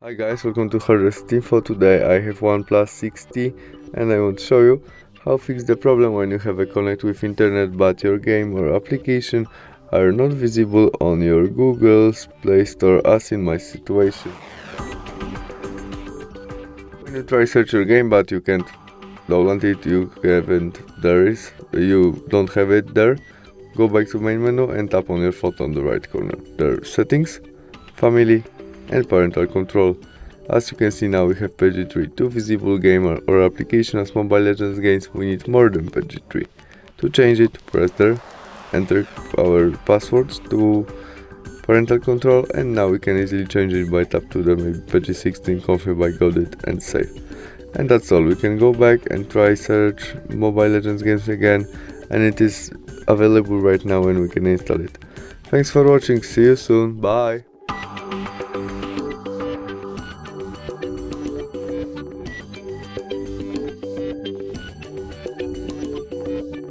Hi guys, welcome to Hardest Info. Today I have OnePlus 6T and I want to show you how to fix the problem when you have a connect with internet but your game or application are not visible on your Google's Play Store, as in my situation. When you try search your game but you can't download it, you don't have it there, go back to main menu and tap on your photo on the right corner. There are settings, family and parental control. As you can see now we have PG3, 2 visible game or application. As Mobile Legends games we need more than PG3. To change it, press there, enter our passwords to parental control, and now we can easily change it by tap to the maybe PG16, confirm by got it and save. And that's all. We can go back and try search Mobile Legends games again, and it is available right now and we can install it. Thanks for watching, see you soon, bye!